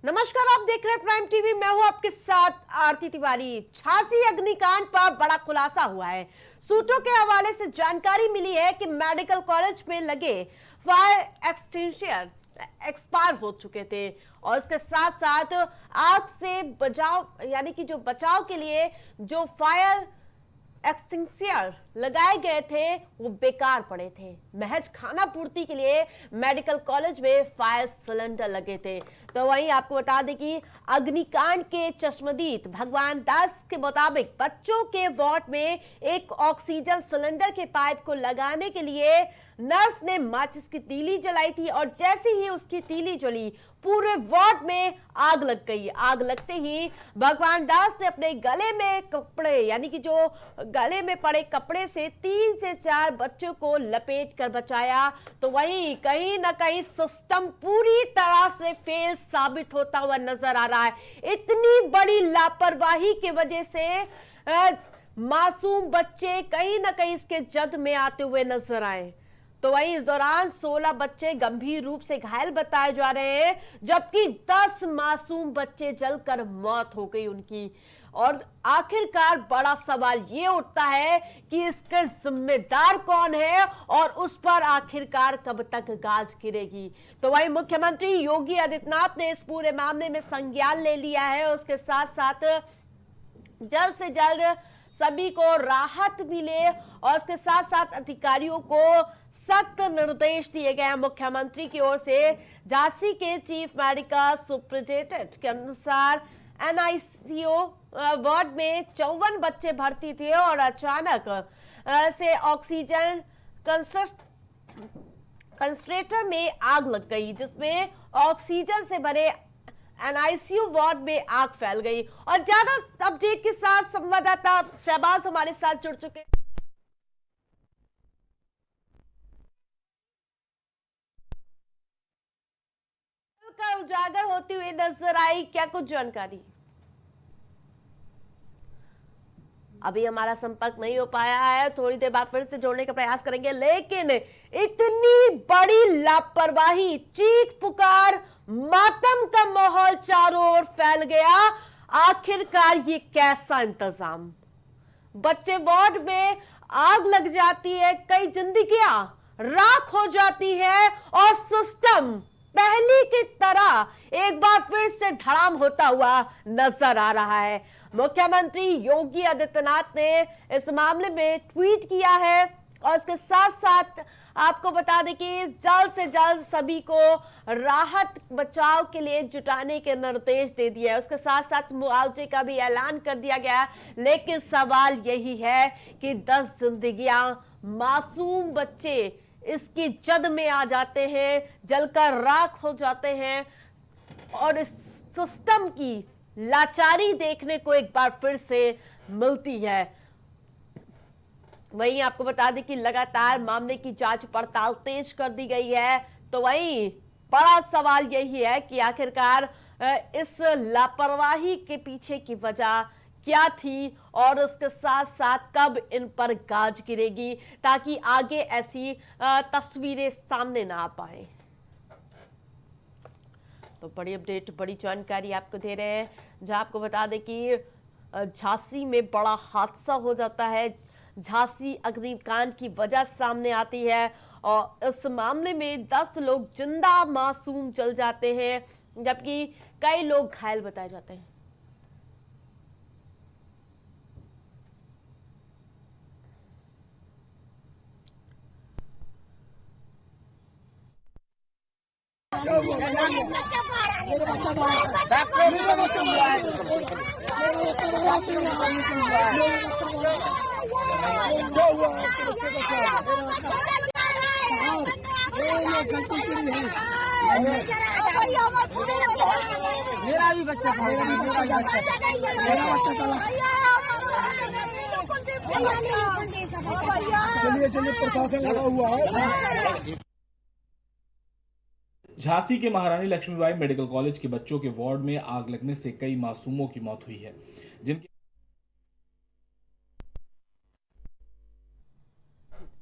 नमस्कार, आप देख रहे हैं प्राइम टीवी। मैं हूं आपके साथ आरती तिवारी। झांसी अग्निकांड पर बड़ा खुलासा हुआ है। सूत्रों के हवाले से जानकारी मिली है कि मेडिकल कॉलेज में लगे फायर एक्सटिंग्विशर एक्सपायर हो चुके थे और इसके साथ साथ आग से बचाव यानी कि जो बचाव के लिए जो फायर एक्सटिंग्विशर लगाए गए थे वो बेकार पड़े थे। महज खाना पूर्ति के लिए मेडिकल कॉलेज में फायर सिलेंडर लगे थे। तो वहीं आपको बता दें कि अग्निकांड के चश्मदीद भगवान दास के मुताबिक बच्चों के वार्ड में एक ऑक्सीजन सिलेंडर के पाइप को लगाने के लिए नर्स ने माचिस की तीली जलाई थी और जैसे ही उसकी तीली जली पूरे वार्ड में आग लग गई। आग लगते ही भगवान दास ने अपने गले में कपड़े यानी कि जो गले में पड़े कपड़े से 3 से 4 बच्चों को लपेट कर बचाया। तो वहीं कहीं ना कहीं सिस्टम पूरी तरह से फेल साबित होता हुआ नजर आ रहा है। इतनी बड़ी लापरवाही की वजह से मासूम बच्चे कहीं ना कहीं इसके जद में आते हुए नजर आए। तो वहीं इस दौरान 16 बच्चे गंभीर रूप से घायल बताए जा रहे हैं, जबकि 10 मासूम बच्चे जलकर मौत हो गई उनकी। और आखिरकार बड़ा सवाल ये उठता है कि इसके जिम्मेदार कौन है और उस पर आखिरकार कब तक गाज गिरेगी। तो वहीं मुख्यमंत्री योगी आदित्यनाथ ने इस पूरे मामले में संज्ञान ले लिया है। उसके साथ साथ जल्द से जल्द सभी को राहत मिले और उसके साथ साथ अधिकारियों को सख्त निर्देश दिए गए हैं मुख्यमंत्री की ओर से। झांसी के चीफ मेडिकल सुपरिटेंडेंट के अनुसार एनआईसीयू वार्ड में 54 बच्चे भर्ती थे और अचानक से ऑक्सीजन कंसंट्रेटर में आग लग गई, जिसमें ऑक्सीजन से भरे एनआईसीयू वार्ड में आग फैल गई। और ज्यादा अपडेट के साथ संवाददाता शहबाज हमारे साथ जुड़ चुके हैं। का उजागर होती हुई नजर आई, क्या कुछ जानकारी? अभी हमारा संपर्क नहीं हो पाया है, थोड़ी देर बाद फिर से जोड़ने का प्रयास करेंगे। लेकिन इतनी बड़ी लापरवाही, चीख पुकार, मातम का माहौल चारों ओर फैल गया। आखिरकार ये कैसा इंतजाम? बच्चे वार्ड में आग लग जाती है, कई जिंदगियां राख हो जाती है और सिस्टम पहली की तरह एक बार फिर से धड़ाम होता हुआ नजर आ रहा है। मुख्यमंत्री योगी आदित्यनाथ ने इस मामले में ट्वीट किया है और इसके साथ साथ आपको बता दें कि जल्द से जल्द सभी को राहत बचाव के लिए जुटाने के निर्देश दे दिए हैं। उसके साथ साथ मुआवजे का भी ऐलान कर दिया गया। लेकिन सवाल यही है कि 10 जिंदगियां, मासूम बच्चे इसकी जद में आ जाते हैं, जलकर राख हो जाते हैं और इस सिस्टम की लाचारी देखने को एक बार फिर से मिलती है। वहीं आपको बता दें कि लगातार मामले की जांच पड़ताल तेज कर दी गई है। तो वहीं बड़ा सवाल यही है कि आखिरकार इस लापरवाही के पीछे की वजह क्या थी और उसके साथ साथ कब इन पर गाज गिरेगी, ताकि आगे ऐसी तस्वीरें सामने ना आ पाए। तो बड़ी अपडेट, बड़ी जानकारी आपको दे रहे हैं, जहां आपको बता दें कि झांसी में बड़ा हादसा हो जाता है। झांसी अग्निकांड की वजह सामने आती है और इस मामले में 10 लोग जिंदा मासूम जल जाते हैं, जबकि कई लोग घायल बताए जाते हैं। मेरा भी बच्चा था, चलिए चलिए प्रशासन लगा हुआ है। झांसी के महारानी लक्ष्मीबाई मेडिकल कॉलेज के बच्चों के वार्ड में आग लगने से कई मासूमों की मौत हुई है, जिनके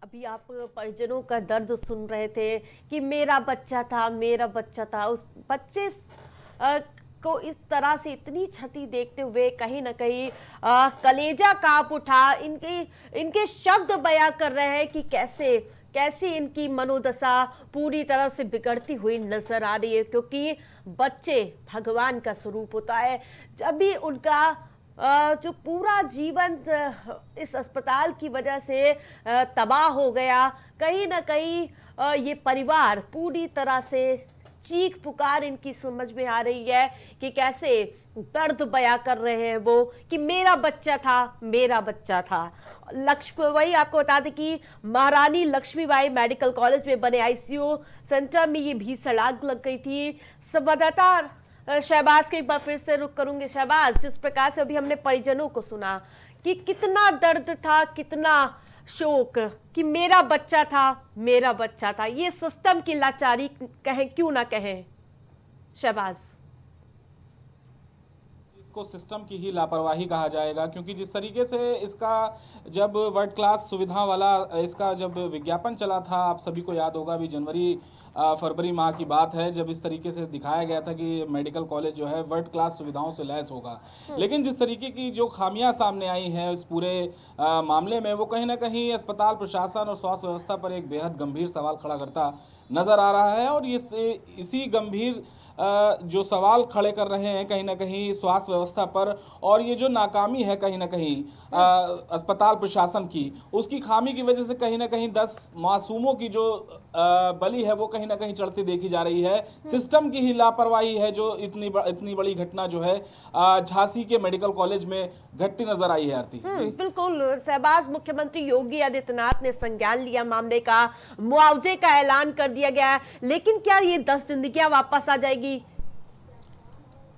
अभी आप परिजनों का दर्द सुन रहे थे कि मेरा बच्चा था, मेरा बच्चा था। उस बच्चे को इस तरह से इतनी क्षति देखते हुए कहीं ना कहीं कलेजा कांप उठा। इनके शब्द बयां कर रहे हैं कि कैसे इनकी मनोदशा पूरी तरह से बिगड़ती हुई नजर आ रही है, क्योंकि बच्चे भगवान का स्वरूप होता है। जब भी उनका जो पूरा जीवन इस अस्पताल की वजह से तबाह हो गया, कहीं ना कहीं ये परिवार पूरी तरह से चीख पुकार इनकी समझ में आ रही है कि कैसे दर्द बयां कर रहे हैं वो कि मेरा बच्चा था, मेरा बच्चा था। वही आपको बता दें कि महारानी लक्ष्मीबाई मेडिकल कॉलेज में बने आईसीयू सेंटर में ये भीषण आग लग गई थी। संवाददाता शहबाज के एक बार फिर से रुक करूंगे। शहबाज, जिस प्रकार से अभी हमने परिजनों को सुना कि कितना दर्द था, कितना शोक कि मेरा बच्चा था, मेरा बच्चा था, ये सिस्टम की लाचारी कहें क्यों ना कहें शहबाज। इसको सिस्टम की ही लापरवाही कहा जाएगा, क्योंकि जिस तरीके से इसका जब वर्ल्ड क्लास सुविधा वाला इसका जब विज्ञापन चला था, आप सभी को याद होगा, अभी फरवरी माह की बात है, जब इस तरीके से दिखाया गया था कि मेडिकल कॉलेज जो है वर्ल्ड क्लास सुविधाओं से लैस होगा। लेकिन जिस तरीके की जो खामियां सामने आई हैं इस पूरे मामले में, वो कहीं ना कहीं अस्पताल प्रशासन और स्वास्थ्य व्यवस्था पर एक बेहद गंभीर सवाल खड़ा करता नज़र आ रहा है। और इसी गंभीर जो सवाल खड़े कर रहे हैं कहीं ना कहीं स्वास्थ्य व्यवस्था पर, और ये जो नाकामी है कहीं ना कहीं अस्पताल प्रशासन की, उसकी खामी की वजह से कहीं ना कहीं 10 मासूमों की जो बलि है वो कहीं ना कहीं चढ़ती देखी जा रही है। सिस्टम की ही लापरवाही है जो इतनी बड़ी घटना जो है झांसी के मेडिकल कॉलेज में घटती नजर आई है। आरती बिल्कुल शहबाज, मुख्यमंत्री योगी आदित्यनाथ ने संज्ञान लिया मामले का, मुआवजे का ऐलान कर दिया गया है, लेकिन क्या ये 10 जिंदगियां वापस आ जाएगी?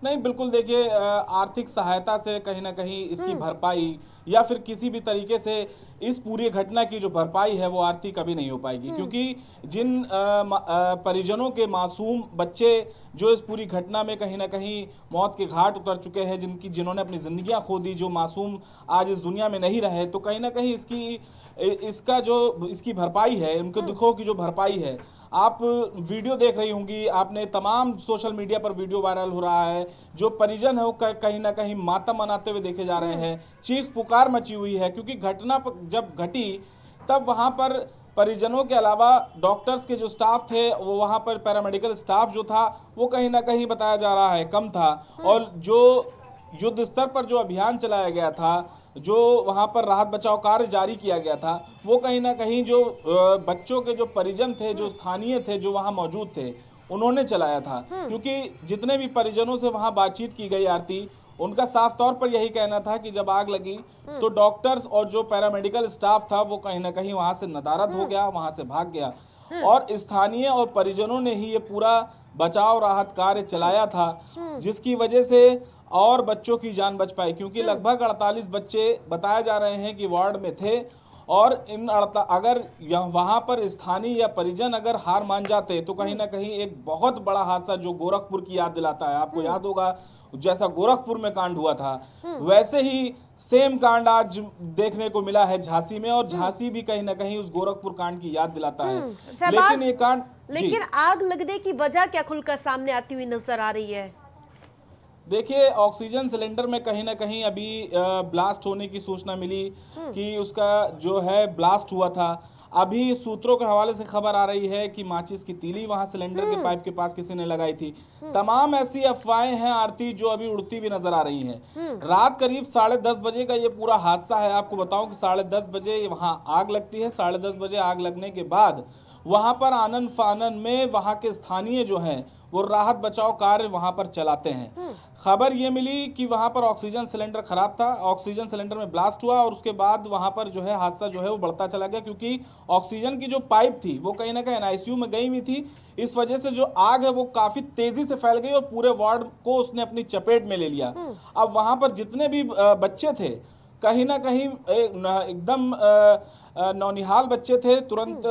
नहीं, बिल्कुल देखिए, आर्थिक सहायता से कहीं ना कहीं इसकी भरपाई या फिर किसी भी तरीके से इस पूरी घटना की जो भरपाई है वो आर्थिक कभी नहीं हो पाएगी, क्योंकि जिन परिजनों के मासूम बच्चे जो इस पूरी घटना में कहीं ना कहीं मौत के घाट उतर चुके हैं, जिन्होंने अपनी जिंदगियां खो दी, जो मासूम आज इस दुनिया में नहीं रहे, तो कहीं ना कहीं इसकी भरपाई है, उनके दुखों की जो भरपाई है। आप वीडियो देख रही होंगी, आपने तमाम सोशल मीडिया पर वीडियो वायरल हो रहा है, जो परिजन है वो कहीं ना कहीं मातम मनाते हुए देखे जा रहे हैं, चीख पुकार मची हुई है, क्योंकि घटना जब घटी तब वहां पर परिजनों के अलावा डॉक्टर्स के जो स्टाफ थे, वो वहां पर पैरामेडिकल स्टाफ जो था वो कहीं ना कहीं बताया जा रहा है कम था, और जो युद्ध स्तर पर जो अभियान चलाया गया था, जो वहां पर राहत बचाव कार्य जारी किया गया था, वो कहीं ना कहीं जो बच्चों के जो परिजन थे, जो स्थानीय थे, जो वहां मौजूद थे, उन्होंने चलाया था। क्योंकि जितने भी परिजनों से वहां बातचीत की गई आरती, उनका साफ तौर पर यही कहना था कि जब आग लगी तो डॉक्टर्स और जो पैरामेडिकल स्टाफ था वो कहीं ना कहीं वहां से नदारद हो गया, वहां से भाग गया, और स्थानीय और परिजनों ने ही ये पूरा बचाव राहत कार्य चलाया था, जिसकी वजह से और बच्चों की जान बच पाई। क्योंकि लगभग 48 बच्चे बताए जा रहे हैं कि वार्ड में थे, और अगर वहां पर स्थानीय या परिजन अगर हार मान जाते तो कहीं ना कहीं एक बहुत बड़ा हादसा जो गोरखपुर की याद दिलाता है, आपको याद होगा जैसा गोरखपुर में कांड हुआ था, वैसे ही सेम कांड आज देखने को मिला है झांसी में, और झांसी भी कहीं ना कहीं उस गोरखपुर कांड की याद दिलाता है। लेकिन ये कांड, लेकिन आग लगने की वजह क्या खुलकर सामने आती हुई नजर आ रही है? देखिए, ऑक्सीजन सिलेंडर में कहीं ना कहीं अभी ब्लास्ट होने की सूचना मिली कि उसका जो है ब्लास्ट हुआ था। अभी सूत्रों के हवाले से खबर आ रही है कि माचिस की तीली वहां सिलेंडर के पाइप के पास किसी ने लगाई थी। तमाम ऐसी अफवाहें हैं आरती जो अभी उड़ती हुई नजर आ रही हैं। रात करीब 10:30 बजे का ये पूरा हादसा है। आपको बताऊं कि 10:30 बजे वहां आग लगती है। 10:30 बजे आग लगने के बाद वहां पर आनन फानन में वहां के स्थानीय जो हैं वो राहत बचाव कार्य वहां पर चलाते हैं। खबर ये मिली कि वहां पर ऑक्सीजन सिलेंडर खराब था, ऑक्सीजन सिलेंडर में ब्लास्ट हुआ, और उसके बाद वहां पर जो है हादसा जो है वो बढ़ता चला गया, क्योंकि ऑक्सीजन की जो पाइप थी वो कहीं ना कहीं एनआईसीयू में गई हुई थी। इस वजह से जो आग है वो काफी तेजी से फैल गई और पूरे वार्ड को उसने अपनी चपेट में ले लिया। अब वहां पर जितने भी बच्चे थे कहीं ना कहीं एकदम नौनिहाल बच्चे थे, तुरंत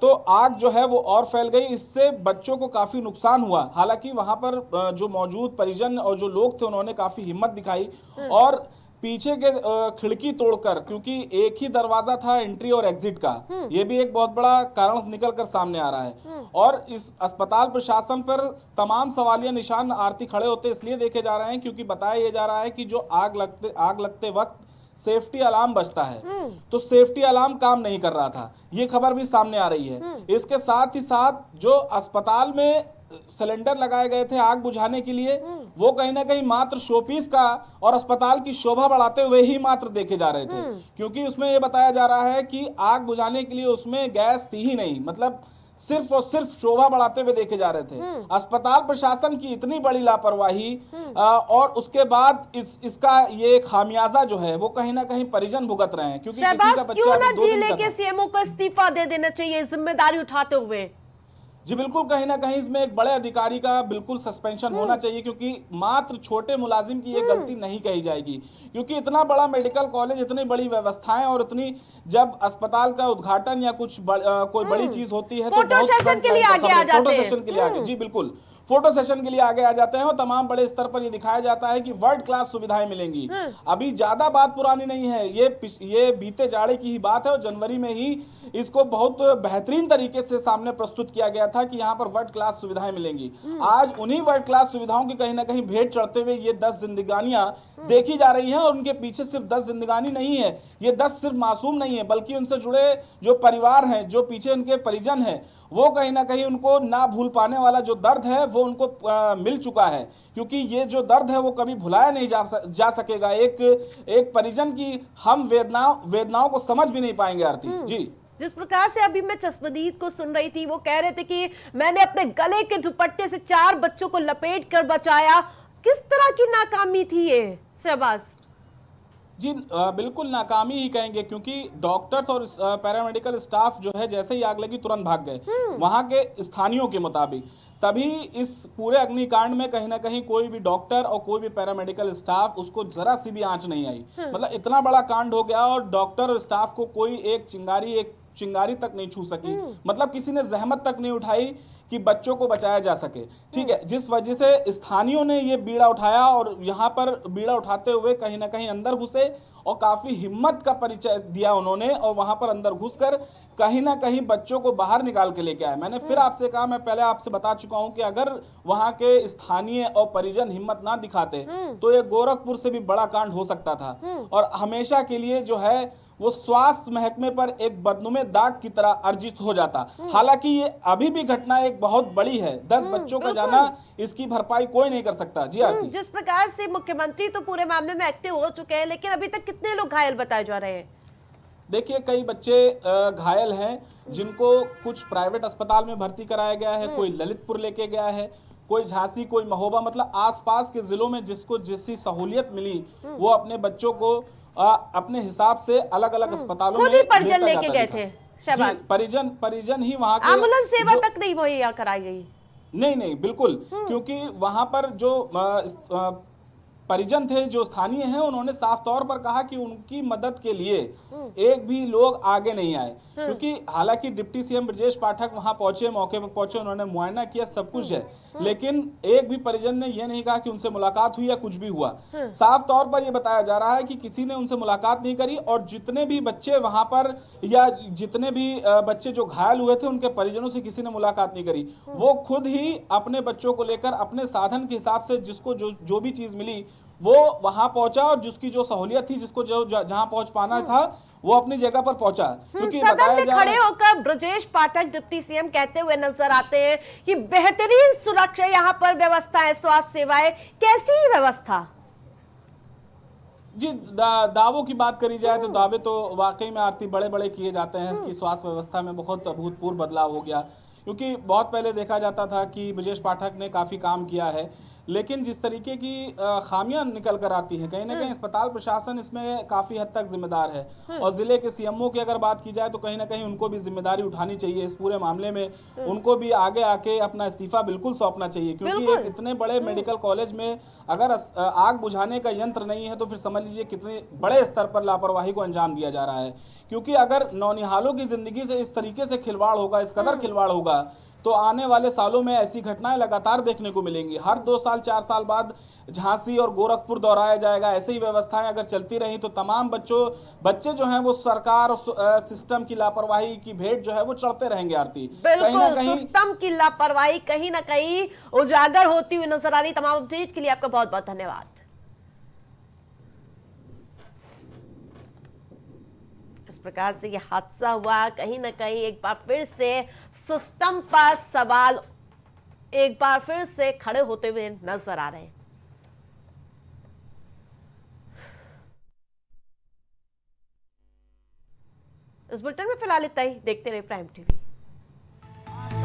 तो आग जो है वो और फैल गई। इससे बच्चों को काफ़ी नुकसान हुआ। हालांकि वहाँ पर जो मौजूद परिजन और जो लोग थे उन्होंने काफ़ी हिम्मत दिखाई और पीछे के खिड़की तोड़कर, क्योंकि एक ही दरवाजा था एंट्री और एग्जिट का, ये भी एक बहुत बड़ा कारण निकल कर सामने आ रहा है। और इस अस्पताल प्रशासन पर तमाम सवालिया निशान आरती खड़े होते इसलिए देखे जा रहे हैं क्योंकि बताया ये जा रहा है कि जो आग लगते वक्त सेफ्टी अलार्म बजता है, तो सेफ्टी अलार्म काम नहीं कर रहा था, ये खबर भी सामने आ रही है। इसके साथ ही साथ जो अस्पताल में सिलेंडर लगाए गए थे आग बुझाने के लिए, वो कहीं ना कहीं मात्र शोपीस का और अस्पताल की शोभा बढ़ाते हुए ही मात्र देखे जा रहे थे, क्योंकि उसमें ये बताया जा रहा है कि आग बुझाने के लिए उसमें गैस थी ही नहीं, मतलब सिर्फ और सिर्फ शोभा बढ़ाते हुए देखे जा रहे थे। अस्पताल प्रशासन की इतनी बड़ी लापरवाही और उसके बाद इसका ये खामियाजा जो है वो कहीं ना कहीं परिजन भुगत रहे हैं, क्योंकि किसी का बच्चा क्यों ना 2 दिन जिले का के था। सीएमओ को इस्तीफा दे देना चाहिए जिम्मेदारी उठाते हुए। जी बिल्कुल, कहीं ना कहीं इसमें एक बड़े अधिकारी का बिल्कुल सस्पेंशन होना चाहिए, क्योंकि मात्र छोटे मुलाजिम की ये गलती नहीं कही जाएगी, क्योंकि इतना बड़ा मेडिकल कॉलेज, इतनी बड़ी व्यवस्थाएं और इतनी जब अस्पताल का उद्घाटन या कुछ कोई बड़ी चीज होती है तो फोटो सेशन के लिए आगे आ जाते हैं। फोटो सेशन के लिए आगे, जी बिल्कुल, फोटो सेशन के लिए आगे आ जाते हैं और तमाम बड़े स्तर पर ये दिखाया जाता है कि वर्ल्ड क्लास सुविधाएं मिलेंगी। अभी ज्यादा बात पुरानी नहीं है, ये बीते जाड़े की ही बात है और जनवरी में ही इसको बहुत बेहतरीन तरीके से सामने प्रस्तुत किया गया था कि यहाँ पर वर्ल्ड क्लास सुविधाएं मिलेंगी। आज उन्हीं वर्ल्ड क्लास सुविधाओं की कहीं ना कहीं भेंट चढ़ते हुए ये 10 जिंदगानियां देखी जा रही हैं और उनके पीछे सिर्फ 10 जिंदगानी नहीं है, ये 10 सिर्फ मासूम नहीं है, बल्कि उनसे जुड़े जो परिवार हैं, जो पीछे उनके परिजन हैं, वो कहीं ना कहीं उनको ना भूल पाने वाला जो दर्द है वो उनको मिल चुका है, क्योंकि ये जो दर्द है वो कभी भुलाया नहीं जा सकेगा। एक परिजन की हम वेदनाओं को समझ भी नहीं पाएंगे आरती जी। जिस प्रकार से अभी मैं चश्मदीद को सुन रही थी, वो कह रहे थे कि मैंने अपने गले के दुपट्टे से 4 बच्चों को लपेट कर बचाया। किस तरह की नाकामी थी ये शहबाज? जी बिल्कुल नाकामी ही कहेंगे, क्योंकि डॉक्टर्स और पैरामेडिकल स्टाफ जो है जैसे ही आग लगी तुरंत भाग गए वहां के स्थानियों के मुताबिक। तभी इस पूरे अग्निकांड में कहीं ना कहीं कोई भी डॉक्टर और कोई भी पैरामेडिकल स्टाफ उसको जरा सी भी आंच नहीं आई। मतलब इतना बड़ा कांड हो गया और डॉक्टर और स्टाफ को कोई एक चिंगारी तक नहीं छू सकी, मतलब किसी ने जहमत तक नहीं उठाई कि बच्चों को बचाया जा सके। ठीक है, जिस वजह से स्थानियों ने ये बीड़ा उठाया और यहाँ पर बीड़ा उठाते हुए कहीं ना कहीं अंदर घुसे और काफी हिम्मत का परिचय दिया उन्होंने और वहां पर अंदर घुसकर कहीं ना कहीं बच्चों को बाहर निकाल के लेके आए। मैंने फिर आपसे कहा, मैं पहले आपसे बता चुका हूं कि अगर वहां के स्थानीय और परिजन हिम्मत ना दिखाते तो ये गोरखपुर से भी बड़ा कांड हो सकता था और हमेशा के लिए जो है वो स्वास्थ्य महकमे पर एक बदनुमे दाग की तरह अर्जित हो जाता। हालांकि ये अभी भी घटना एक बहुत बड़ी है, 10 बच्चों का जाना, इसकी भरपाई कोई नहीं कर सकता। जी आरती, जिस प्रकार से मुख्यमंत्री तो पूरे मामले में एक्टिव हो चुके हैं, लेकिन अभी तक कितने लोग घायल बताए जा रहे हैं? देखिए, कई बच्चे घायल हैं जिनको कुछ प्राइवेट अस्पताल में भर्ती कराया गया है, कोई ललितपुर लेके गया है, कोई झांसी, कोई महोबा, मतलब आसपास के जिलों में जिसको जैसी सहूलियत मिली वो अपने बच्चों को अपने हिसाब से अलग अलग अस्पतालों में परिजन लेके गए थे। शहबाज, परिजन ही वहां के, एम्बुलेंस सेवा तक नहीं मुहैया कराई गई। नहीं बिल्कुल, क्योंकि वहां पर जो परिजन थे जो स्थानीय हैं उन्होंने साफ तौर पर कहा कि उनकी मदद के लिए एक भी लोग आगे नहीं आए, क्योंकि हालांकि डिप्टी सीएम ब्रजेश पाठक वहां पहुंचे, मौके पर पहुंचे, उन्होंने मुआयना किया, सब कुछ है, लेकिन एक भी परिजन ने यह नहीं कहा कि उनसे मुलाकात हुई या कुछ भी हुआ। साफ तौर पर यह बताया जा रहा है कि किसी ने उनसे मुलाकात नहीं करी और जितने भी बच्चे वहां पर या जितने भी बच्चे जो घायल हुए थे उनके परिजनों से किसी ने मुलाकात नहीं करी। वो खुद ही अपने बच्चों को लेकर अपने साधन के हिसाब से जिसको जो भी चीज मिली वो वहां पहुंचा और जिसकी जो सहूलियत थी, जिसको जो जहां पहुंच पाना था वो अपनी जगह पर पहुंचा। क्योंकि सदन में खड़े होकर ब्रजेश पाठक डिप्टी सीएम कहते हुए नजर आते हैं कि बेहतरीन सुरक्षा यहाँ पर व्यवस्था है, स्वास्थ्य सेवाएं कैसी व्यवस्था? जी दावों की बात करी जाए तो दावे तो वाकई में आरती बड़े बड़े किए जाते हैं कि स्वास्थ्य व्यवस्था में बहुत अभूतपूर्व बदलाव हो गया, क्योंकि बहुत पहले देखा जाता था कि ब्रजेश पाठक ने काफ़ी काम किया है, लेकिन जिस तरीके की खामियां निकल कर आती हैं कहीं ना कहीं अस्पताल प्रशासन इसमें काफ़ी हद तक जिम्मेदार है और ज़िले के सीएमओ की अगर बात की जाए तो कहीं ना कहीं उनको भी जिम्मेदारी उठानी चाहिए इस पूरे मामले में। उनको भी आगे आके अपना इस्तीफा बिल्कुल सौंपना चाहिए, क्योंकि एक इतने बड़े मेडिकल कॉलेज में अगर आग बुझाने का यंत्र नहीं है तो फिर समझ लीजिए कितने बड़े स्तर पर लापरवाही को अंजाम दिया जा रहा है। क्योंकि अगर नौनिहालों की जिंदगी से इस तरीके से खिलवाड़ होगा, इस कदर खिलवाड़ होगा, तो आने वाले सालों में ऐसी घटनाएं लगातार देखने को मिलेंगी। हर 2 साल 4 साल बाद झांसी और गोरखपुर दोहराया जाएगा। ऐसे ही व्यवस्थाएं अगर चलती रही तो तमाम बच्चे जो हैं वो सरकार और सिस्टम की लापरवाही की भेंट जो है वो चढ़ते रहेंगे। आरती, कहीं ना बिल्कुल कहीं सिस्टम की लापरवाही कहीं ना कहीं उजागर होती हुई नजर आ रही। तमाम अपडेट के लिए आपका बहुत बहुत धन्यवाद। इस प्रकार से यह हादसा हुआ, कहीं ना कहीं एक बार फिर से सिस्टम पर सवाल एक बार फिर से खड़े होते हुए नजर आ रहे हैं। इस बुलेटिन में फिलहाल इतना ही। देखते रहे प्राइम टीवी।